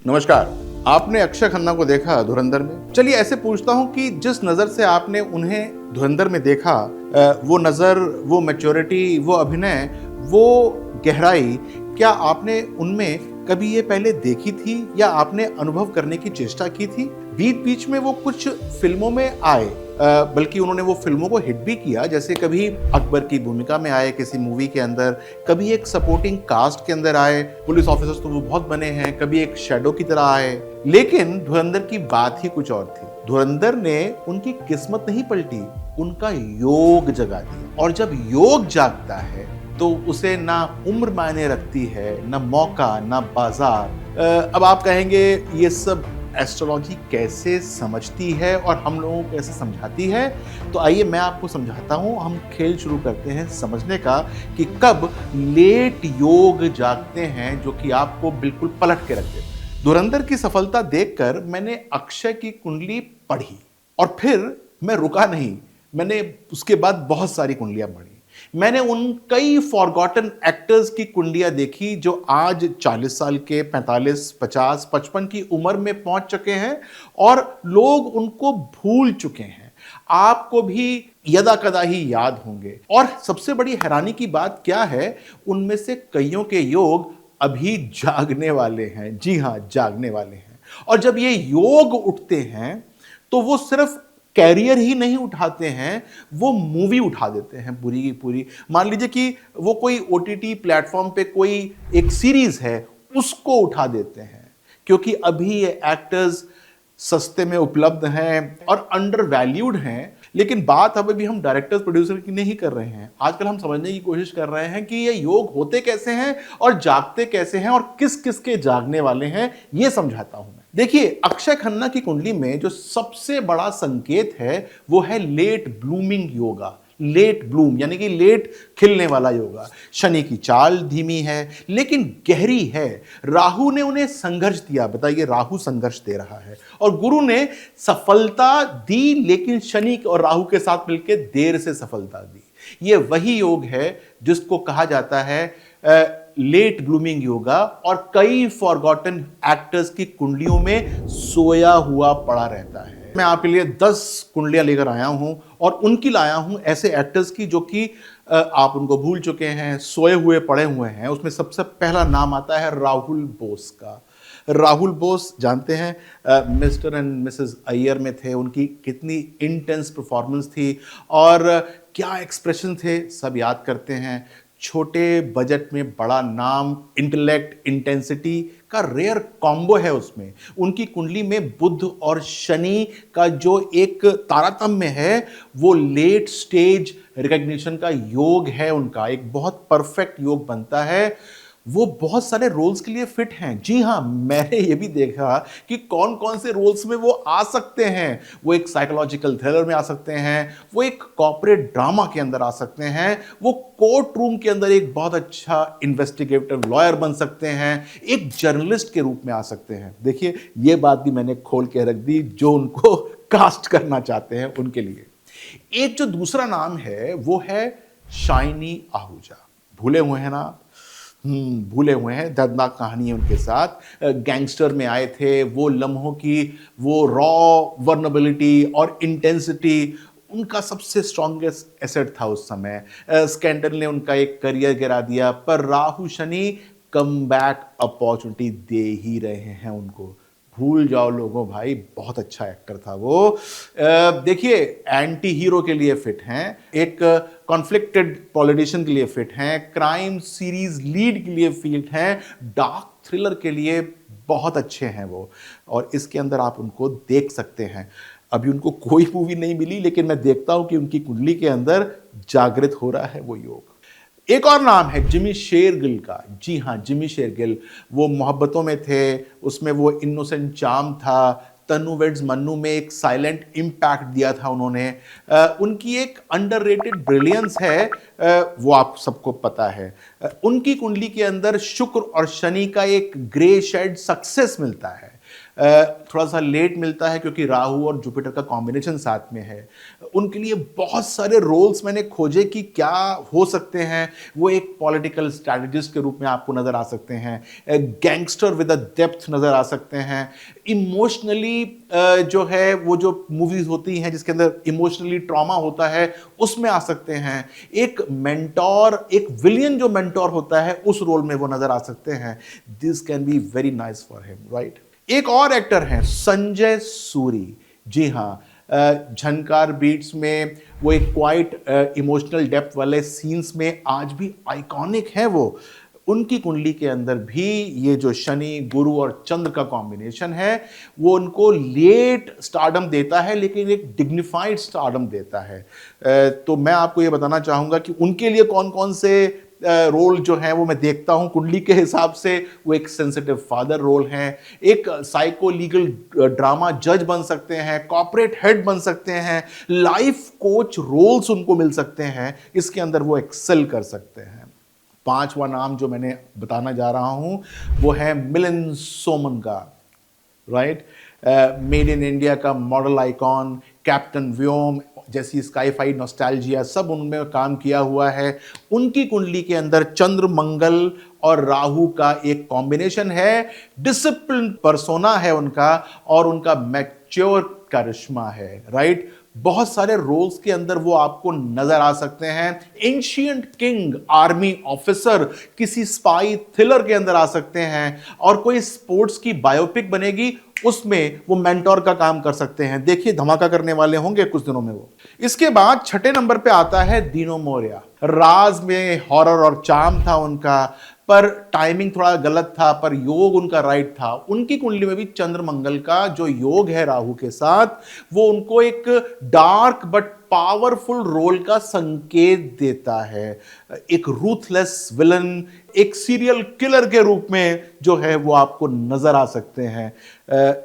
नमस्कार। आपने अक्षय खन्ना को देखा धुरंधर में? चलिए ऐसे पूछता हूं कि जिस नजर से आपने उन्हें धुरंधर में देखा, वो नजर, वो मैच्योरिटी, वो अभिनय, वो गहराई, क्या आपने उनमें कभी ये पहले देखी थी या आपने अनुभव करने की चेष्टा की थी? बीच बीच में वो कुछ फिल्मों में आए, बल्कि उन्होंने वो फिल्मों को हिट भी किया, जैसे कभी अकबर की भूमिका में आए किसी मूवी के अंदर, कभी एक सपोर्टिंग कास्ट के अंदर आए, पुलिस ऑफिसर्स तो वो बहुत बने हैं, कभी एक शैडो की तरह आए। लेकिन धुरंधर की बात ही कुछ और थी। धुरंधर ने उनकी किस्मत नहीं पलटी, उनका योग जगा दिया। और जब योग जागता है तो उसे ना उम्र मायने रखती है, ना मौका, ना बाजार। अब आप कहेंगे ये सब एस्ट्रोलॉजी कैसे समझती है और हम लोगों को कैसे समझाती है? तो आइए मैं आपको समझाता हूं। हम खेल शुरू करते हैं समझने का कि कब लेट योग जागते हैं जो कि आपको बिल्कुल पलट के रख देते हैं। धुरंधर की सफलता देखकर मैंने अक्षय की कुंडली पढ़ी और फिर मैं रुका नहीं। मैंने उसके बाद बहुत सारी कुंडलियां पढ़ी। मैंने उन कई फॉरगॉटन एक्टर्स की कुंडलियां देखी जो आज 40 साल के, 45, 50, 55 की उम्र में पहुंच चुके हैं और लोग उनको भूल चुके हैं। आपको भी यदा कदा ही याद होंगे। और सबसे बड़ी हैरानी की बात क्या है, उनमें से कईयों के योग अभी जागने वाले हैं। जी हां, जागने वाले हैं। और जब ये योग उठते हैं तो वो सिर्फ कैरियर ही नहीं उठाते हैं, वो मूवी उठा देते हैं पूरी की पूरी। मान लीजिए कि वो कोई ओटीटी प्लेटफॉर्म पे कोई एक सीरीज है, उसको उठा देते हैं, क्योंकि अभी ये एक्टर्स सस्ते में उपलब्ध हैं और अंडर वैल्यूड हैं। लेकिन बात अब भी हम डायरेक्टर्स प्रोड्यूसर की नहीं कर रहे हैं। आजकल हम समझने की कोशिश कर रहे हैं कि ये योग होते कैसे हैं और जागते कैसे हैं और किस किस के जागने वाले हैं, ये समझाता हूं मैं। देखिए, अक्षय खन्ना की कुंडली में जो सबसे बड़ा संकेत है वो है late blooming yoga. Late bloom यानी कि लेट खिलने वाला योगा। शनि की चाल धीमी है लेकिन गहरी है। राहु ने उन्हें संघर्ष दिया। बताइए, राहु संघर्ष दे रहा है और गुरु ने सफलता दी, लेकिन शनि और राहु के साथ मिलकर देर से सफलता दी। ये वही योग है जिसको कहा जाता है लेट ब्लूमिंग योगा। और कई फॉरगॉटन एक्टर्स की कुंडलियों में सोया हुआ पड़ा रहता है। मैं आपके लिए 10 कुंडलियां लेकर आया हूं और उनकी लाया हूं ऐसे एक्टर्स की जो कि आप उनको भूल चुके हैं, सोए हुए पड़े हुए हैं। उसमें सबसे पहला नाम आता है राहुल बोस का। राहुल बोस जानते हैं, मिस्टर एंड मिसेस अय्यर में थे। उनकी कितनी इंटेंस परफॉर्मेंस थी और क्या एक्सप्रेशन थे, सब याद करते हैं। छोटे बजट में बड़ा नाम, इंटेलेक्ट, इंटेंसिटी का रेयर कॉम्बो है उसमें। उनकी कुंडली में बुध और शनि का जो एक तारतम्य है वो लेट स्टेज रिकॉग्निशन का योग है। उनका एक बहुत परफेक्ट योग बनता है। वो बहुत सारे रोल्स के लिए फिट हैं। जी हां, मैंने ये भी देखा कि कौन कौन से रोल्स में वो आ सकते हैं। वो एक साइकोलॉजिकल थ्रिलर में आ सकते हैं, वो एक कॉर्पोरेट ड्रामा के अंदर आ सकते हैं, वो कोर्ट रूम के अंदर एक बहुत अच्छा इन्वेस्टिगेटिव लॉयर बन सकते हैं, एक जर्नलिस्ट के रूप में आ सकते हैं। देखिए, ये बात भी मैंने खोल के रख दी जो उनको कास्ट करना चाहते हैं उनके लिए। एक जो दूसरा नाम है वो है शाइनी आहूजा। भूले हुए हैं ना? भूले हुए हैं। दर्दनाक कहानी है उनके साथ। गैंगस्टर में आए थे। वो लम्हों की वो रॉ वर्नेबिलिटी और इंटेंसिटी उनका सबसे स्ट्रॉन्गेस्ट एसेट था उस समय। स्कैंडल ने उनका एक करियर गिरा दिया, पर Rahu Shani come back opportunity दे ही रहे हैं उनको। भूल जाओ लोगों, भाई बहुत अच्छा एक्टर था वो। देखिए, एंटी हीरो के लिए फिट हैं, एक कॉन्फ्लिक्टेड पॉलिटिशियन के लिए फिट हैं, क्राइम सीरीज लीड के लिए फिट हैं, डार्क थ्रिलर के लिए बहुत अच्छे हैं वो। और इसके अंदर आप उनको देख सकते हैं। अभी उनको कोई मूवी नहीं मिली, लेकिन मैं देखता हूं कि उनकी कुंडली के अंदर जागृत हो रहा है वो योग। एक और नाम है जिमी शेरगिल का। जी हाँ, जिमी शेरगिल। वो मोहब्बतों में थे, उसमें वो इनोसेंट चार्म था। तन्नू वेड्स मन्नू में एक साइलेंट इम्पैक्ट दिया था उन्होंने। उनकी एक अंडररेटेड ब्रिलियंस है, वो आप सबको पता है। उनकी कुंडली के अंदर शुक्र और शनि का एक ग्रे शेड सक्सेस मिलता है। थोड़ा सा लेट मिलता है क्योंकि राहु और जुपिटर का कॉम्बिनेशन साथ में है। उनके लिए बहुत सारे रोल्स मैंने खोजे कि क्या हो सकते हैं। वो एक पॉलिटिकल स्ट्रैटेजिस्ट के रूप में आपको नजर आ सकते हैं, गैंगस्टर विद अ डेप्थ नजर आ सकते हैं, इमोशनली जो है वो जो मूवीज होती हैं जिसके अंदर इमोशनली ट्रॉमा होता है उसमें आ सकते हैं। एक मेंटोर, एक विलियन जो मेंटोर होता है उस रोल में वो नजर आ सकते हैं। This can be very nice for him, right. एक और एक्टर हैं संजय सूरी। जी हाँ, झनकार बीट्स में वो एक क्वाइट इमोशनल डेप्थ वाले सीन्स में आज भी आइकॉनिक है वो। उनकी कुंडली के अंदर भी ये जो शनि, गुरु और चंद्र का कॉम्बिनेशन है वो उनको लेट स्टारडम देता है, लेकिन एक डिग्निफाइड स्टारडम देता है। तो मैं आपको ये बताना चाहूँगा कि उनके लिए कौन कौन से रोल जो है वो मैं देखता हूं कुंडली के हिसाब से। वो एक सेंसिटिव फादर रोल है, एक साइको लीगल ड्रामा जज बन सकते हैं, कॉर्पोरेट हेड बन सकते हैं, लाइफ कोच रोल्स उनको मिल सकते हैं। इसके अंदर वो एक्सेल कर सकते हैं। पांचवा नाम जो मैंने बताना जा रहा हूं वो है मिलिंद सोमन का, राइट। मेड इन इंडिया का मॉडल आइकॉन, कैप्टन व्योम जैसी स्काईफाई नॉस्टैल्जिया सब उनमें काम किया हुआ है। उनकी कुंडली के अंदर चंद्र, मंगल और राहु का एक कॉम्बिनेशन है। डिसिप्लिन पर्सोना है उनका और उनका मैच्योर करिश्मा है, राइट। बहुत सारे रोल्स के अंदर वो आपको नजर आ सकते हैं। एंशिएंट किंग, आर्मी ऑफिसर, किसी स्पाई थ्रिलर के अंदर आ सकते हैं, और कोई स्पोर्ट्स की बायोपिक बनेगी उसमें वो मेंटोर का काम कर सकते हैं। देखिए धमाका करने वाले होंगे कुछ दिनों में वो। इसके बाद छठे नंबर पे आता है दीनो मोरिया। राज में हॉरर और चार्म था उनका, पर टाइमिंग थोड़ा गलत था, पर योग उनका राइट था। उनकी कुंडली में भी चंद्र मंगल का जो योग है राहु के साथ, वो उनको एक डार्क बट पावरफुल रोल का संकेत देता है। एक रूथलेस विलन, एक सीरियल किलर के रूप में जो है वो आपको नजर आ सकते हैं।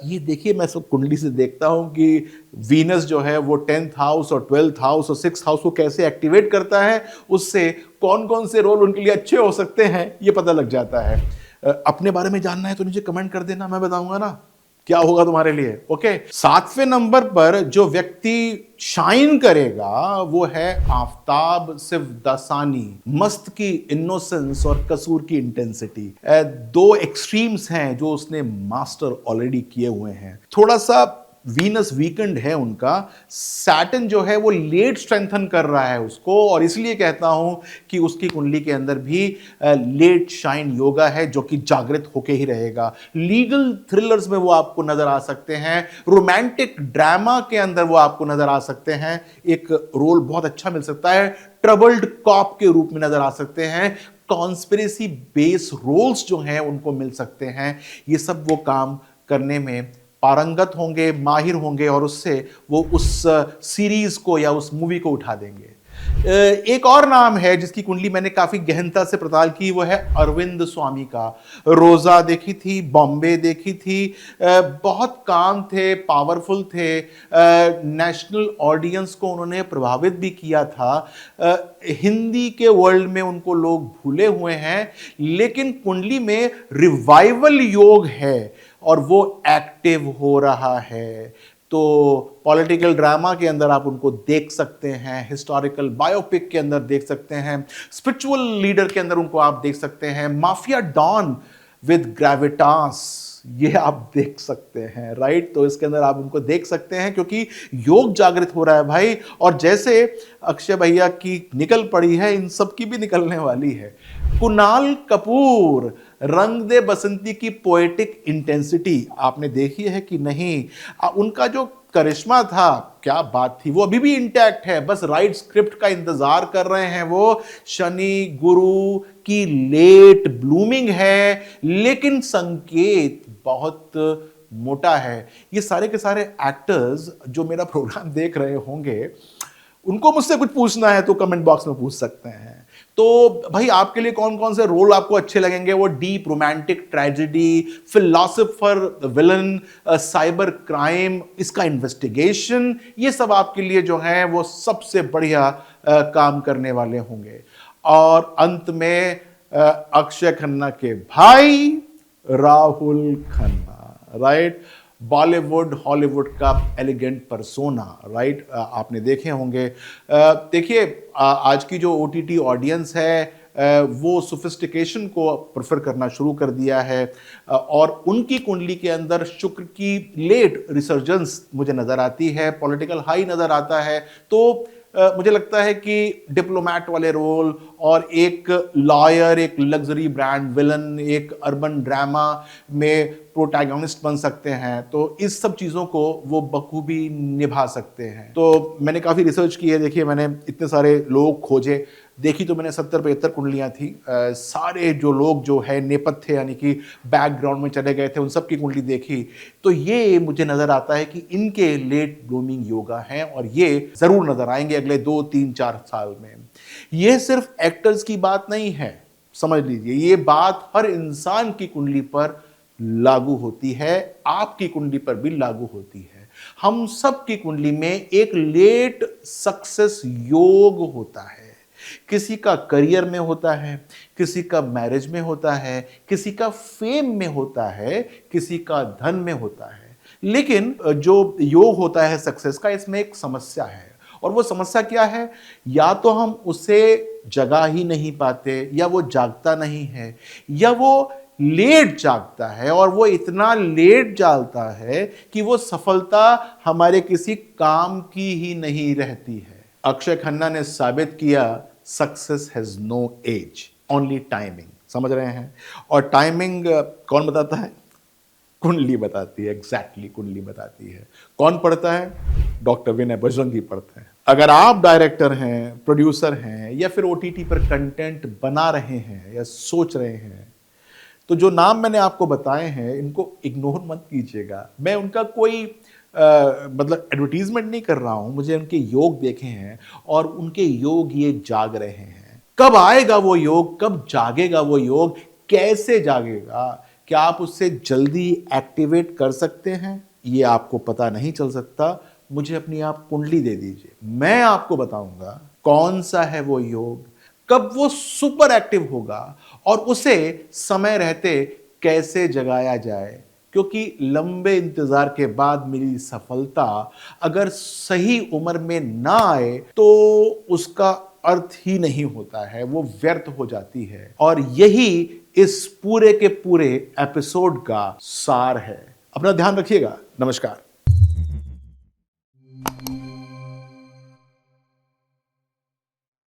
ये देखिए मैं सब कुंडली से देखता हूं कि वीनस जो है वो 10th हाउस और 12th हाउस और 6th हाउस को कैसे एक्टिवेट करता है, उससे कौन कौन से रोल उनके लिए अच्छे हो सकते हैं ये पता लग जाता है। अपने बारे में जानना है तो नीचे कमेंट कर देना, मैं बताऊंगा ना क्या होगा तुम्हारे लिए। ओके, सातवें नंबर पर जो व्यक्ति शाइन करेगा वो है आफताब सिवदासानी। मस्त की इनोसेंस और कसूर की इंटेंसिटी, दो एक्सट्रीम्स हैं जो उसने मास्टर ऑलरेडी किए हुए हैं। थोड़ा सा वीनस वीकेंड है उनका, सैटर्न जो है वो लेट स्ट्रेंथन कर रहा है उसको, और इसलिए कहता हूं कि उसकी कुंडली के अंदर भी लेट शाइन योगा है जो कि जागृत होके ही रहेगा। लीगल थ्रिलर्स में वो आपको नजर आ सकते हैं, रोमांटिक ड्रामा के अंदर वो आपको नजर आ सकते हैं। एक रोल बहुत अच्छा मिल सकता है, ट्रबल्ड कॉप के रूप में नजर आ सकते हैं। कॉन्स्पिरेसी बेस रोल्स जो हैं उनको मिल सकते हैं। ये सब वो काम करने में पारंगत होंगे, माहिर होंगे, और उससे वो उस सीरीज को या उस मूवी को उठा देंगे। एक और नाम है जिसकी कुंडली मैंने काफी गहनता से पड़ताल की, वो है अरविंद स्वामी का। रोजा देखी थी, बॉम्बे देखी थी, बहुत काम थे, पावरफुल थे, नेशनल ऑडियंस को उन्होंने प्रभावित भी किया था। हिंदी के वर्ल्ड में उनको लोग भूले हुए हैं, लेकिन कुंडली में रिवाइवल योग है और वो एक्टिव हो रहा है। तो पॉलिटिकल ड्रामा के अंदर आप उनको देख सकते हैं, हिस्टोरिकल बायोपिक के अंदर देख सकते हैं, स्पिरिचुअल लीडर के अंदर उनको आप देख सकते हैं, माफिया डॉन विद ग्रेविटास ये आप देख सकते हैं, राइट। तो इसके अंदर आप उनको देख सकते हैं क्योंकि योग जागृत हो रहा है भाई। और जैसे अक्षय भैया की निकल पड़ी है, इन सब की भी निकलने वाली है। कुणाल कपूर, रंग दे बसंती की पोएटिक इंटेंसिटी आपने देखी है कि नहीं? उनका जो करिश्मा था, क्या बात थी, वो अभी भी इंटैक्ट है, बस राइट स्क्रिप्ट का इंतजार कर रहे हैं वो। शनि गुरु की लेट ब्लूमिंग है, लेकिन संकेत बहुत मोटा है। ये सारे के सारे एक्टर्स जो मेरा प्रोग्राम देख रहे होंगे, उनको मुझसे कुछ पूछना है तो कमेंट बॉक्स में पूछ सकते हैं। तो भाई आपके लिए कौन कौन से रोल आपको अच्छे लगेंगे? वो deep romantic tragedy, philosopher villain, cyber crime, इसका इन्वेस्टिगेशन, ये सब आपके लिए जो है वो सबसे बढ़िया काम करने वाले होंगे। और अंत में अक्षय खन्ना के भाई राहुल खन्ना। राइट, बॉलीवुड हॉलीवुड का एलिगेंट परसोना, राइट, आपने देखे होंगे। देखिए, आज की जो ओटीटी ऑडियंस है वो सोफिस्टिकेशन को प्रेफर करना शुरू कर दिया है, और उनकी कुंडली के अंदर शुक्र की लेट रिसर्जेंस मुझे नजर आती है, पॉलिटिकल हाई नजर आता है। तो मुझे लगता है कि डिप्लोमैट वाले रोल और एक लॉयर, एक लग्जरी ब्रांड विलन, एक अर्बन ड्रामा में प्रोटैगनिस्ट बन सकते हैं, तो इस सब चीज़ों को वो बखूबी निभा सकते हैं। तो मैंने काफ़ी रिसर्च की है, देखिए मैंने इतने सारे लोग खोजे, देखी तो मैंने 70-75 कुंडलियाँ थी। सारे जो लोग जो है नेपथ्य यानी कि बैकग्राउंड में चले गए थे, उन सब की कुंडली देखी, तो ये मुझे नज़र आता है कि इनके लेट ब्लूमिंग योगा हैं और ये ज़रूर नज़र आएंगे अगले 2-3-4 साल में। ये सिर्फ एक्टर्स की बात नहीं है, समझ लीजिए, ये बात हर इंसान की कुंडली पर लागू होती है, आपकी कुंडली पर भी लागू होती है। हम सब की कुंडली में एक लेट सक्सेस योग होता है। किसी का करियर में होता है, किसी का मैरिज में होता है, किसी का फेम में होता है, किसी का धन में होता है। लेकिन जो योग होता है सक्सेस का, इसमें एक समस्या है, और वो समस्या क्या है? या तो हम उसे जगा ही नहीं पाते, या वो जागता नहीं है, या वो लेट जागता है, और वो इतना लेट जागता है कि वो सफलता हमारे किसी काम की ही नहीं रहती है। अक्षय खन्ना ने साबित किया success has no age, only timing. समझ रहे हैं? और टाइमिंग कौन बताता है? कुंडली बताती है, एग्जैक्टली कुंडली बताती है। कौन पढ़ता है? डॉक्टर विनय बजरंगी पढ़ते हैं। अगर आप डायरेक्टर हैं, प्रोड्यूसर हैं, या फिर ओटीटी पर कंटेंट बना रहे हैं या सोच रहे हैं, तो जो नाम मैंने आपको बताए हैं इनको इग्नोर मत कीजिएगा। मैं उनका कोई मतलब एडवर्टीजमेंट नहीं कर रहा हूं, मुझे उनके योग देखे हैं और उनके योग ये जाग रहे हैं। कब आएगा वो योग, कब जागेगा वो योग, कैसे जागेगा, क्या आप उससे जल्दी एक्टिवेट कर सकते हैं? ये आपको पता नहीं चल सकता। मुझे अपनी आप कुंडली दे दीजिए, मैं आपको बताऊंगा कौन सा है वो योग, कब वो सुपर एक्टिव होगा, और उसे समय रहते कैसे जगाया जाए। क्योंकि लंबे इंतजार के बाद मिली सफलता अगर सही उम्र में ना आए तो उसका अर्थ ही नहीं होता है, वो व्यर्थ हो जाती है। और यही इस पूरे के पूरे एपिसोड का सार है। अपना ध्यान रखिएगा। नमस्कार।